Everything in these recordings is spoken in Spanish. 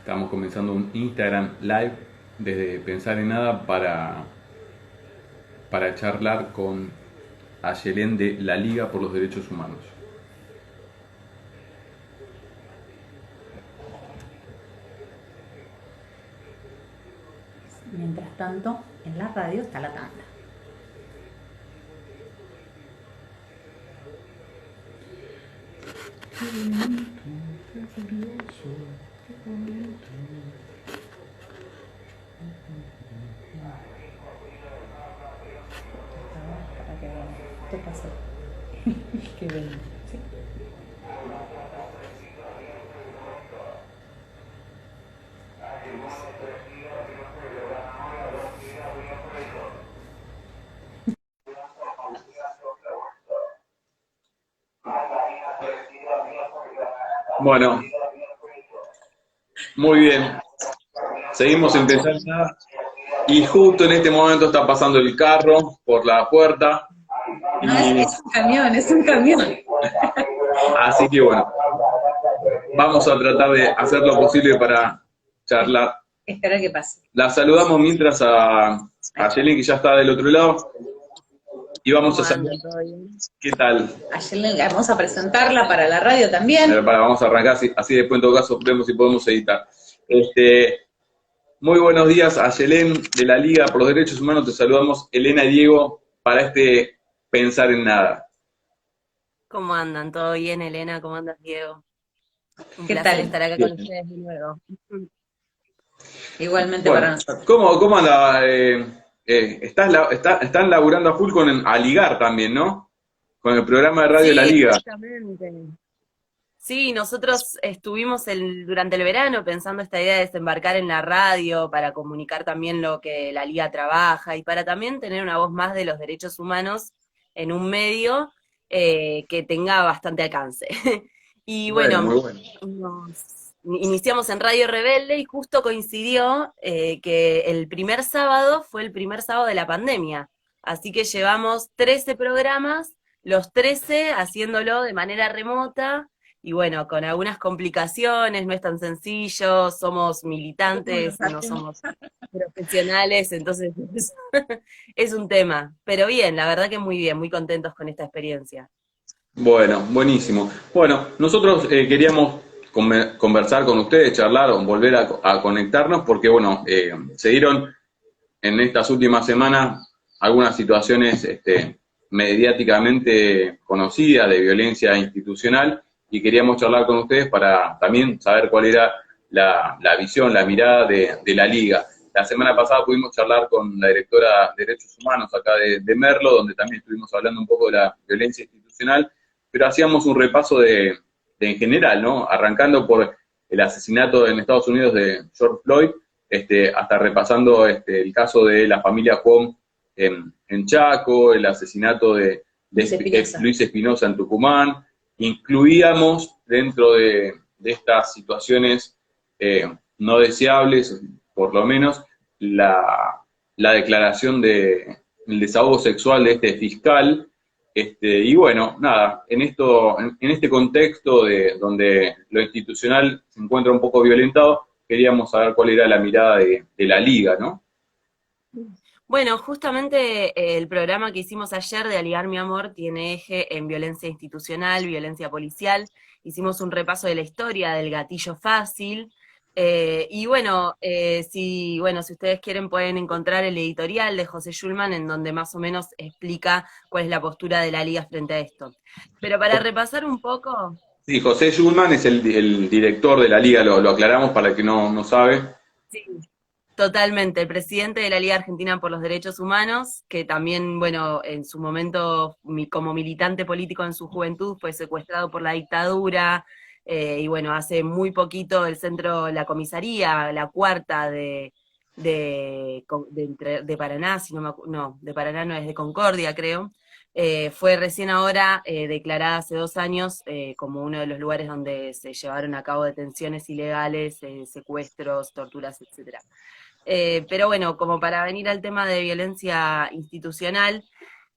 Estamos comenzando un Instagram Live desde Pensar en Nada para charlar con Ayelén de la Liga por los Derechos Humanos. Mientras tanto, en la radio está la tanda. Para que vean. Esto pasó. Qué bien. ¿Sí? Bueno, muy bien. Seguimos en Pensar en Nada y justo en este momento está pasando el carro por la puerta No, y es un camión, es un camión. así que bueno, vamos a tratar de hacer lo posible para charlar. Espera que pase. La saludamos mientras a Ahí está. Ayelén, que ya está del otro lado, y vamos ¿Cómo a saludar. andan? ¿Todo bien? ¿Qué tal? Ayer vamos a presentarla para la radio también. Vamos a arrancar así después en todo caso vemos si podemos editar. Muy buenos días a Yelén de la Liga por los Derechos Humanos, te saludamos Elena y Diego para este Pensar en Nada. ¿Cómo andan? ¿Todo bien, Elena? ¿Cómo andas, Diego? Un ¿Qué placer tal? estar acá con Bien. ustedes de nuevo. Igualmente para Bueno, nosotros. ¿cómo anda? Están laburando a full con a ligar también, ¿no? Con el programa de radio de la Sí, Liga. exactamente. Sí, nosotros estuvimos durante el verano pensando esta idea de desembarcar en la radio para comunicar también lo que la Liga trabaja y para también tener una voz más de los derechos humanos en un medio que tenga bastante alcance. Y Bueno, bueno, muy bueno. iniciamos en Radio Rebelde y justo coincidió que el primer sábado fue el primer sábado de la pandemia. Así que llevamos 13 programas, los 13 haciéndolo de manera remota y bueno, con algunas complicaciones, no es tan sencillo, somos ¿Cómo nos militantes, no hacemos? somos profesionales, entonces es un tema. Pero bien, la verdad que muy bien, muy contentos con esta experiencia. Bueno, buenísimo. Bueno, nosotros queríamos conversar con ustedes, charlar o volver a conectarnos porque, bueno, se dieron en estas últimas semanas algunas situaciones mediáticamente conocidas de violencia institucional y queríamos charlar con ustedes para también saber cuál era la visión, la mirada de la Liga. La semana pasada pudimos charlar con la directora de Derechos Humanos acá de Merlo, donde también estuvimos hablando un poco de la violencia institucional, pero hacíamos un repaso de en general, ¿no? Arrancando por el asesinato en Estados Unidos de George Floyd, hasta repasando el caso de la familia Cuom en Chaco, el asesinato Luis Espinosa. Luis Espinosa en Tucumán. Incluíamos dentro de estas situaciones no deseables, por lo menos, la declaración de el desahogo sexual de este fiscal. Y bueno, nada, en este contexto donde lo institucional se encuentra un poco violentado, queríamos saber cuál era la mirada de la liga, ¿no? Bueno, justamente el programa que hicimos ayer de Aligar mi amor tiene eje en violencia institucional, violencia policial. Hicimos un repaso de la historia del gatillo fácil. Y bueno, si ustedes quieren pueden encontrar el editorial de José Schulman en donde más o menos explica cuál es la postura de la liga frente a esto. Pero para repasar un poco, Sí, José Schulman es el director de la liga, lo aclaramos para el que no sabe. sí, totalmente, el presidente de la Liga Argentina por los Derechos Humanos, que también, bueno, en su momento como militante político en su juventud fue secuestrado por la dictadura, y bueno, hace muy poquito el centro, la comisaría, la cuarta de Paraná, si no me no, de Paraná no es de Concordia, creo, fue recién ahora declarada hace 2 años como uno de los lugares donde se llevaron a cabo detenciones ilegales, secuestros, torturas, etcétera. Pero bueno, como para venir al tema de violencia institucional,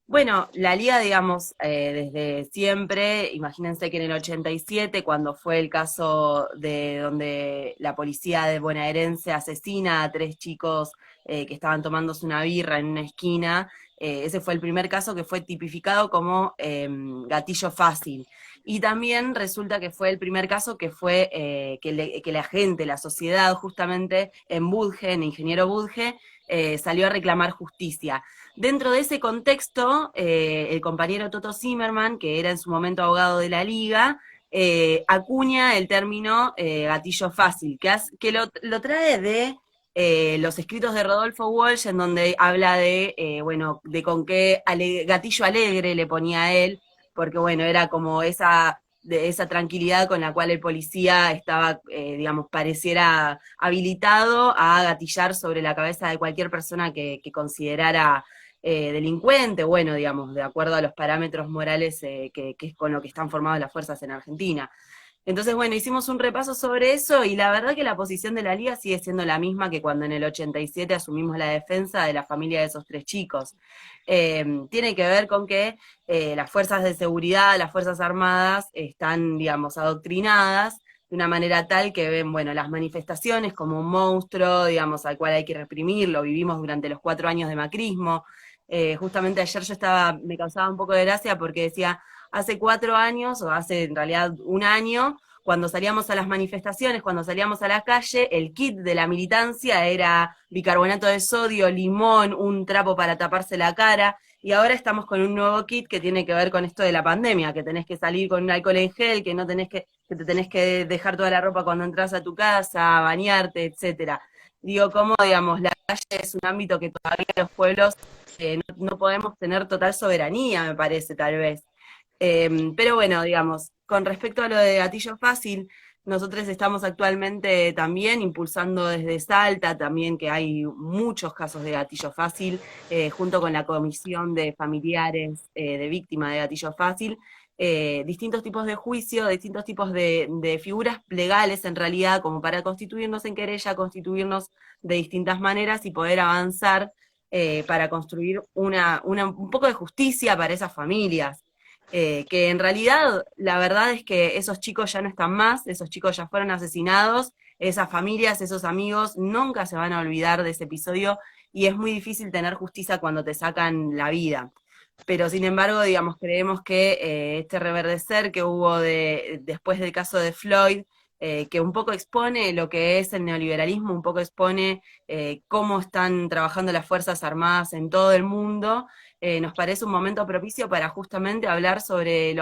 Bueno, la Liga, digamos, desde siempre, imagínense que en el 87, cuando fue el caso de donde la policía de bonaerense asesina a 3 chicos que estaban tomándose una birra en una esquina, ese fue el primer caso que fue tipificado como gatillo fácil. Y también resulta que fue el primer caso que fue que la gente, la sociedad, justamente en Budge, en Ingeniero Budge, salió a reclamar justicia. Dentro de ese contexto, el compañero Toto Zimmerman, que era en su momento abogado de la Liga, acuña el término gatillo fácil, que lo trae de los escritos de Rodolfo Walsh, en donde habla de, bueno, de con qué gatillo alegre le ponía a él, porque bueno, era como de esa tranquilidad con la cual el policía estaba, digamos, pareciera habilitado a gatillar sobre la cabeza de cualquier persona que considerara delincuente, bueno, digamos, de acuerdo a los parámetros morales que es con lo que están formadas las fuerzas en Argentina. Entonces, bueno, hicimos un repaso sobre eso y la verdad que la posición de la Liga sigue siendo la misma que cuando en el 87 asumimos la defensa de la familia de esos 3 chicos. Tiene que ver con que las fuerzas de seguridad, las fuerzas armadas están, digamos, adoctrinadas de una manera tal que ven, bueno, las manifestaciones como un monstruo, digamos, al cual hay que reprimir, lo vivimos durante los 4 años de macrismo. Justamente ayer me causaba un poco de gracia porque decía, hace 4 años, o hace en realidad un año, cuando salíamos a las manifestaciones, cuando salíamos a la calle, el kit de la militancia era bicarbonato de sodio, limón, un trapo para taparse la cara, y ahora estamos con un nuevo kit que tiene que ver con esto de la pandemia, que tenés que salir con un alcohol en gel, que no tenés que te tenés que dejar toda la ropa cuando entras a tu casa, bañarte, etcétera. Digo, cómo, digamos, la calle es un ámbito que todavía los pueblos no podemos tener total soberanía, me parece, tal vez. Pero bueno, digamos, con respecto a lo de gatillo fácil, nosotros estamos actualmente también impulsando desde Salta, también que hay muchos casos de gatillo fácil, junto con la Comisión de Familiares de Víctimas de Gatillo Fácil, distintos tipos de juicio, distintos tipos de figuras legales en realidad, como para constituirnos en querella, constituirnos de distintas maneras y poder avanzar para construir un poco de justicia para esas familias. Que en realidad la verdad es que esos chicos ya no están más, esos chicos ya fueron asesinados, esas familias, esos amigos nunca se van a olvidar de ese episodio y es muy difícil tener justicia cuando te sacan la vida. Pero sin embargo, digamos, creemos que este reverdecer que hubo después del caso de Floyd, que un poco expone lo que es el neoliberalismo, un poco expone cómo están trabajando las Fuerzas Armadas en todo el mundo, nos parece un momento propicio para justamente hablar sobre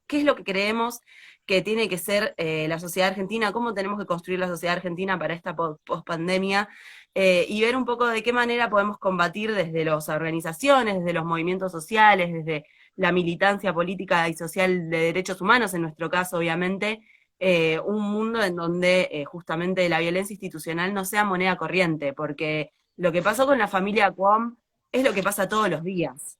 qué es lo que creemos que tiene que ser la sociedad argentina, cómo tenemos que construir la sociedad argentina para esta pospandemia, y ver un poco de qué manera podemos combatir desde las organizaciones, desde los movimientos sociales, desde la militancia política y social de derechos humanos, en nuestro caso obviamente, un mundo en donde justamente la violencia institucional no sea moneda corriente, porque lo que pasó con la familia Cuom es lo que pasa todos los días.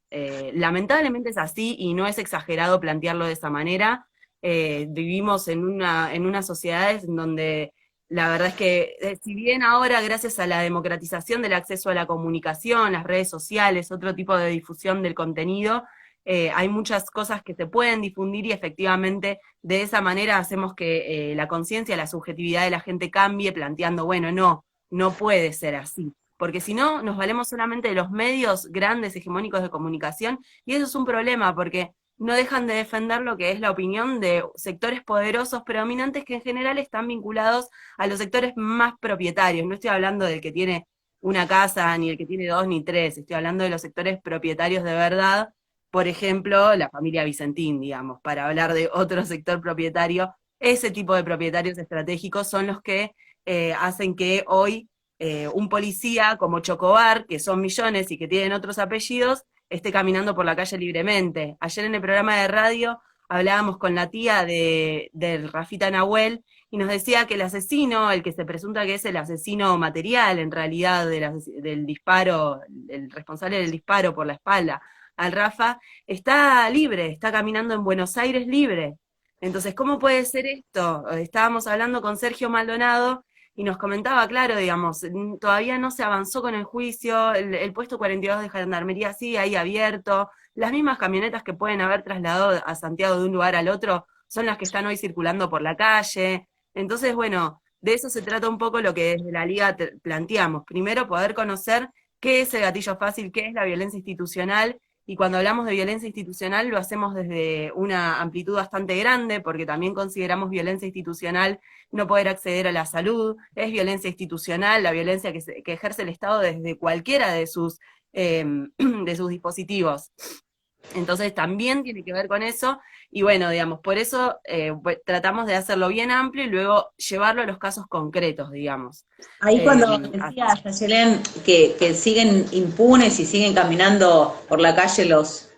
Lamentablemente es así y no es exagerado plantearlo de esa manera. Vivimos en una sociedad en donde la verdad es que, si bien ahora, gracias a la democratización del acceso a la comunicación, las redes sociales, otro tipo de difusión del contenido, hay muchas cosas que se pueden difundir y efectivamente de esa manera hacemos que la conciencia, la subjetividad de la gente cambie, planteando, bueno, no puede ser así. Porque si no, nos valemos solamente de los medios grandes, hegemónicos de comunicación, y eso es un problema, porque no dejan de defender lo que es la opinión de sectores poderosos predominantes que en general están vinculados a los sectores más propietarios. No estoy hablando del que tiene una casa, ni el que tiene dos, ni tres, estoy hablando de los sectores propietarios de verdad, por ejemplo, la familia Vicentín, digamos, para hablar de otro sector propietario. Ese tipo de propietarios estratégicos son los que hacen que hoy un policía como Chocobar, que son millones y que tienen otros apellidos, esté caminando por la calle libremente. Ayer en el programa de radio hablábamos con la tía de Rafita Nahuel y nos decía que el asesino, el que se presunta que es el asesino material en realidad del disparo, el responsable del disparo por la espalda al Rafa, está libre, está caminando en Buenos Aires libre. Entonces, ¿cómo puede ser esto? Estábamos hablando con Sergio Maldonado y nos comentaba, claro, digamos, todavía no se avanzó con el juicio, el puesto 42 de Gendarmería sigue ahí abierto, las mismas camionetas que pueden haber trasladado a Santiago de un lugar al otro son las que están hoy circulando por la calle. Entonces, bueno, de eso se trata un poco lo que desde la Liga planteamos. Primero, poder conocer qué es el gatillo fácil, qué es la violencia institucional, y cuando hablamos de violencia institucional lo hacemos desde una amplitud bastante grande, porque también consideramos violencia institucional no poder acceder a la salud, es violencia institucional, la violencia que ejerce el Estado desde cualquiera de de sus dispositivos. Entonces también tiene que ver con eso, y bueno, digamos, por eso tratamos de hacerlo bien amplio y luego llevarlo a los casos concretos, digamos. Ahí cuando decías, Yelén, que siguen impunes y siguen caminando por la calle los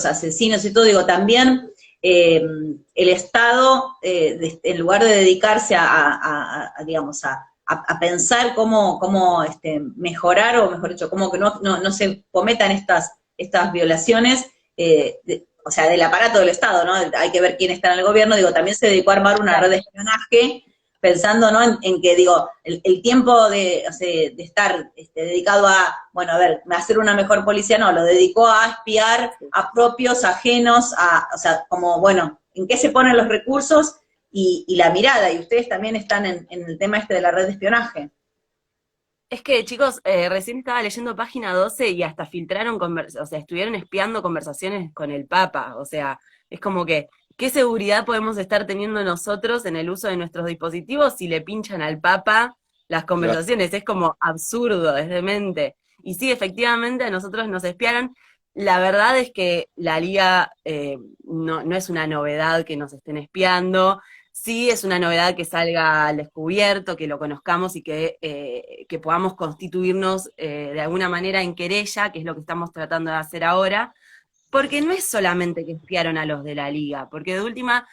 asesinos y todo, digo, también el Estado, en lugar de dedicarse digamos, a pensar cómo mejorar, o mejor dicho, cómo que no se cometan estas violaciones, o sea, del aparato del Estado, ¿no? Hay que ver quién está en el gobierno, digo, también se dedicó a armar una red de espionaje, pensando, ¿no?, en que, digo, el tiempo de estar dedicado a, bueno, a ver, hacer una mejor policía, no, lo dedicó a espiar a propios, ajenos, o sea, como, bueno, en qué se ponen los recursos y la mirada, y ustedes también están en el tema de la red de espionaje. Es que, chicos, recién estaba leyendo página 12 y hasta filtraron, o sea, estuvieron espiando conversaciones con el Papa, o sea, es como que, ¿qué seguridad podemos estar teniendo nosotros en el uso de nuestros dispositivos si le pinchan al Papa las conversaciones? Es como absurdo, es demente. Y sí, efectivamente, a nosotros nos espiaron. La verdad es que la Liga no es una novedad que nos estén espiando. Sí, es una novedad que salga al descubierto, que lo conozcamos y que podamos constituirnos de alguna manera en querella, que es lo que estamos tratando de hacer ahora, porque no es solamente que espiaron a los de la Liga, porque de última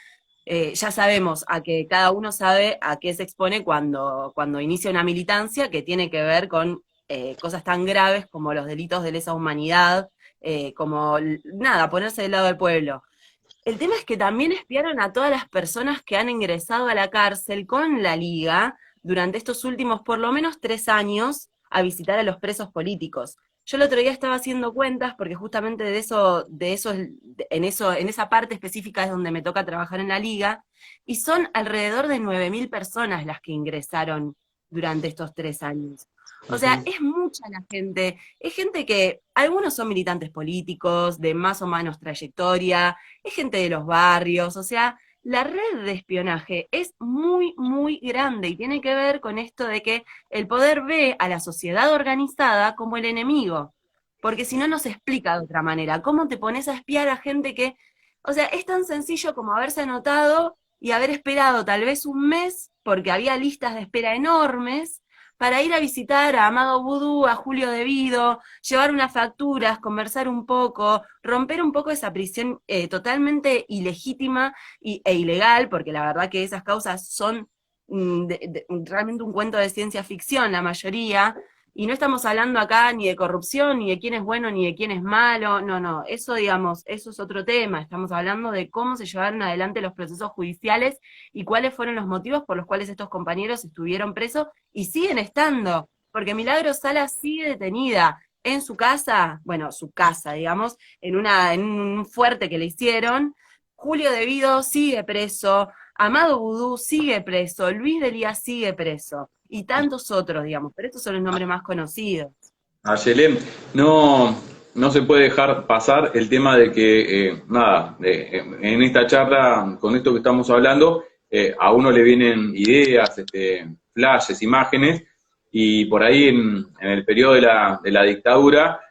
ya sabemos a que cada uno sabe a qué se expone cuando inicia una militancia que tiene que ver con cosas tan graves como los delitos de lesa humanidad, como, nada, ponerse del lado del pueblo. El tema es que también espiaron a todas las personas que han ingresado a la cárcel con la Liga durante estos últimos por lo menos 3 años a visitar a los presos políticos. Yo el otro día estaba haciendo cuentas porque justamente en esa parte específica es donde me toca trabajar en la Liga, y son alrededor de 9.000 personas las que ingresaron durante estos 3 años. O sea, es mucha la gente, es gente que, algunos son militantes políticos, de más o menos trayectoria, es gente de los barrios, o sea, la red de espionaje es muy, muy grande y tiene que ver con esto de que el poder ve a la sociedad organizada como el enemigo, porque si no, no se explica de otra manera. ¿Cómo te pones a espiar a gente que, o sea, es tan sencillo como haberse anotado y haber esperado tal vez un mes, porque había listas de espera enormes, para ir a visitar a Amado Vudú, a Julio Devido, llevar unas facturas, conversar un poco, romper un poco esa prisión totalmente ilegítima e ilegal, porque la verdad que esas causas son realmente un cuento de ciencia ficción, la mayoría, y no estamos hablando acá ni de corrupción, ni de quién es bueno, ni de quién es malo, no, eso digamos, eso es otro tema, estamos hablando de cómo se llevaron adelante los procesos judiciales y cuáles fueron los motivos por los cuales estos compañeros estuvieron presos y siguen estando, porque Milagros Sala sigue detenida en su casa, bueno, su casa, digamos, en un fuerte que le hicieron. Julio Devido sigue preso, Amado Vudú sigue preso, Luis Delía sigue preso, y tantos otros, digamos, pero estos son los nombres más conocidos. Ayelén, no se puede dejar pasar el tema de que, en esta charla, con esto que estamos hablando, a uno le vienen ideas, flashes, imágenes, y por ahí en el periodo de la dictadura,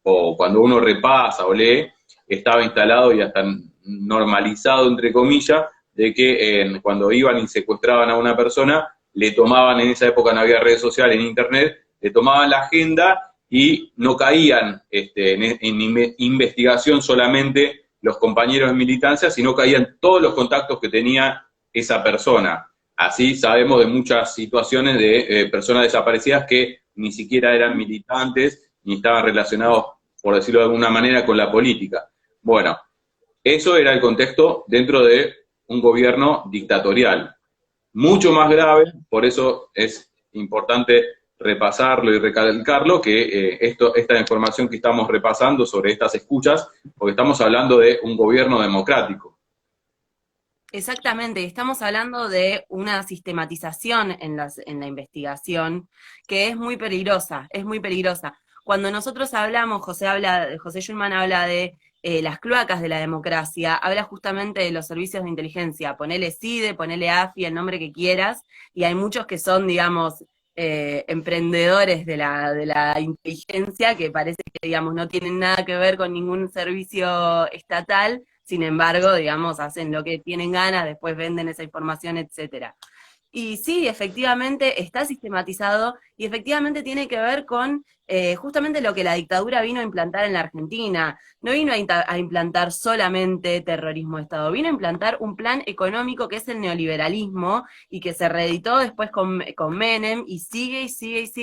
o cuando uno repasa o lee, estaba instalado y hasta normalizado, entre comillas, de que cuando iban y secuestraban a una persona, le tomaban, en esa época no había redes sociales ni internet, le tomaban la agenda y no caían en investigación solamente los compañeros de militancia, sino caían todos los contactos que tenía esa persona. Así sabemos de muchas situaciones de personas desaparecidas que ni siquiera eran militantes, ni estaban relacionados, por decirlo de alguna manera, con la política. Bueno, eso era el contexto dentro de un gobierno dictatorial. mucho más grave, por eso es importante repasarlo y recalcarlo, que esta información que estamos repasando sobre estas escuchas, porque estamos hablando de un gobierno democrático. Exactamente, estamos hablando de una sistematización en la investigación que es muy peligrosa, es muy peligrosa. Cuando nosotros hablamos, José Schulman habla de las cloacas de la democracia, habla justamente de los servicios de inteligencia, ponele CIDE, ponele AFI, el nombre que quieras, y hay muchos que son, digamos, emprendedores de la inteligencia que parece que, digamos, no tienen nada que ver con ningún servicio estatal, sin embargo, digamos, hacen lo que tienen ganas, después venden esa información, etcétera. Y sí, efectivamente está sistematizado y efectivamente tiene que ver con justamente lo que la dictadura vino a implantar en la Argentina. No vino a implantar solamente terrorismo de Estado, vino a implantar un plan económico que es el neoliberalismo y que se reeditó después con Menem y sigue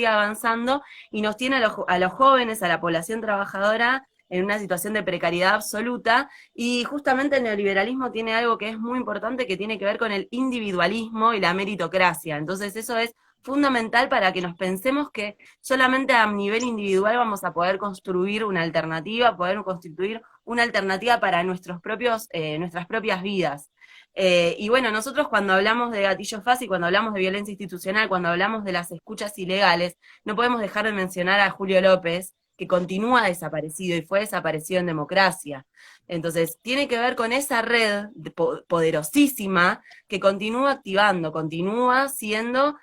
avanzando y nos tiene a los jóvenes, a la población trabajadora en una situación de precariedad absoluta, y justamente el neoliberalismo tiene algo que es muy importante que tiene que ver con el individualismo y la meritocracia. Entonces eso es fundamental para que nos pensemos que solamente a nivel individual vamos a poder construir una alternativa, poder constituir una alternativa para nuestras propias vidas. Y bueno, nosotros cuando hablamos de gatillo fácil, cuando hablamos de violencia institucional, cuando hablamos de las escuchas ilegales, no podemos dejar de mencionar a Julio López, que continúa desaparecido y fue desaparecido en democracia. Entonces, tiene que ver con esa red poderosísima que continúa activando, continúa siendo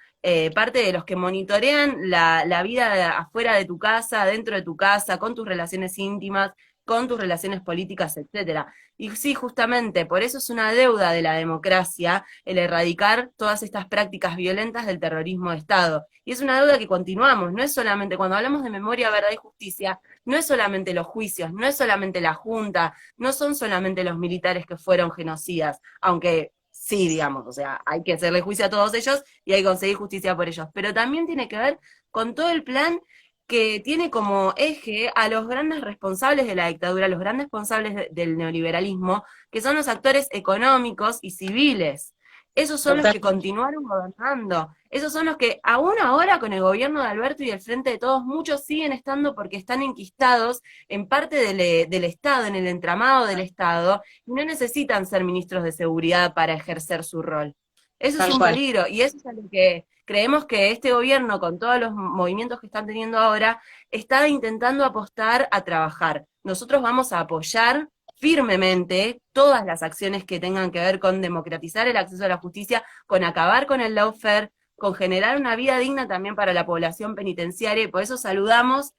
parte de los que monitorean la vida afuera de tu casa, dentro de tu casa, con tus relaciones íntimas, con tus relaciones políticas, etcétera. Y sí, justamente, por eso es una deuda de la democracia el erradicar todas estas prácticas violentas del terrorismo de Estado. Y es una deuda que continuamos, no es solamente, cuando hablamos de memoria, verdad y justicia, no es solamente los juicios, no es solamente la Junta, no son solamente los militares que fueron genocidas, aunque sí, digamos, o sea, hay que hacerle juicio a todos ellos y hay que conseguir justicia por ellos, pero también tiene que ver con todo el plan que tiene como eje a los grandes responsables de la dictadura, los grandes responsables del neoliberalismo, que son los actores económicos y civiles. Esos son los que continuaron gobernando, esos son los que aún ahora con el gobierno de Alberto y el Frente de Todos, muchos siguen estando porque están enquistados en parte del Estado, en el entramado del Estado, y no necesitan ser ministros de seguridad para ejercer su rol. Eso es un peligro, y eso es a lo que creemos que este gobierno, con todos los movimientos que están teniendo ahora, está intentando apostar a trabajar. Nosotros vamos a apoyar firmemente todas las acciones que tengan que ver con democratizar el acceso a la justicia, con acabar con el lawfare, con generar una vida digna también para la población penitenciaria, y por eso saludamos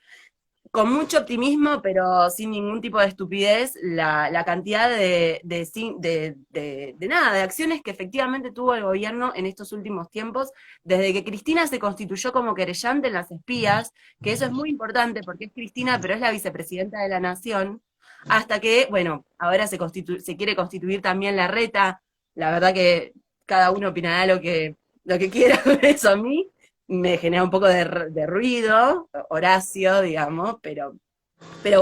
con mucho optimismo, pero sin ningún tipo de estupidez, la cantidad de acciones que efectivamente tuvo el gobierno en estos últimos tiempos, desde que Cristina se constituyó como querellante en las espías, que eso es muy importante porque es Cristina, pero es la vicepresidenta de la Nación, hasta que, bueno, ahora se quiere constituir también Larreta. La verdad que cada uno opinará lo que quiera con eso. A mí me genera un poco de ruido, Horacio, digamos, pero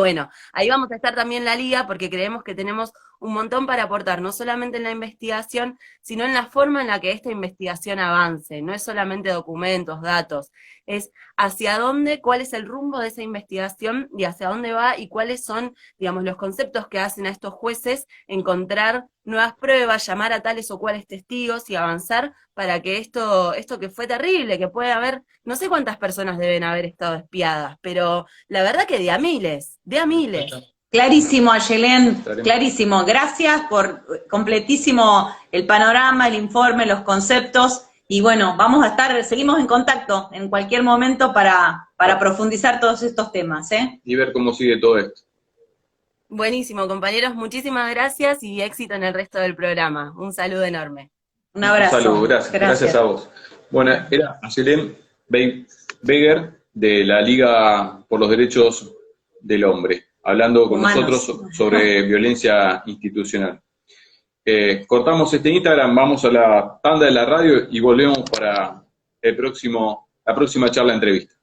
bueno, ahí vamos a estar también la Liga, porque creemos que tenemos un montón para aportar, no solamente en la investigación, sino en la forma en la que esta investigación avance. No es solamente documentos, datos, es hacia dónde, cuál es el rumbo de esa investigación y hacia dónde va y cuáles son, digamos, los conceptos que hacen a estos jueces encontrar nuevas pruebas, llamar a tales o cuales testigos y avanzar para que esto que fue terrible, que puede haber, no sé cuántas personas deben haber estado espiadas, pero la verdad que de a miles. Clarísimo, Ayelén, clarísimo. Gracias por completísimo el panorama, el informe, los conceptos. Y bueno, seguimos en contacto en cualquier momento para profundizar todos estos temas, ¿eh? Y ver cómo sigue todo esto. Buenísimo, compañeros, muchísimas gracias y éxito en el resto del programa. Un saludo enorme. Un abrazo. Un saludo, gracias a vos. Bueno, era Ayelén Beger de la Liga por los Derechos del Hombre, hablando con nosotros sobre violencia institucional. Cortamos este Instagram, vamos a la tanda de la radio y volvemos para la próxima charla entrevista.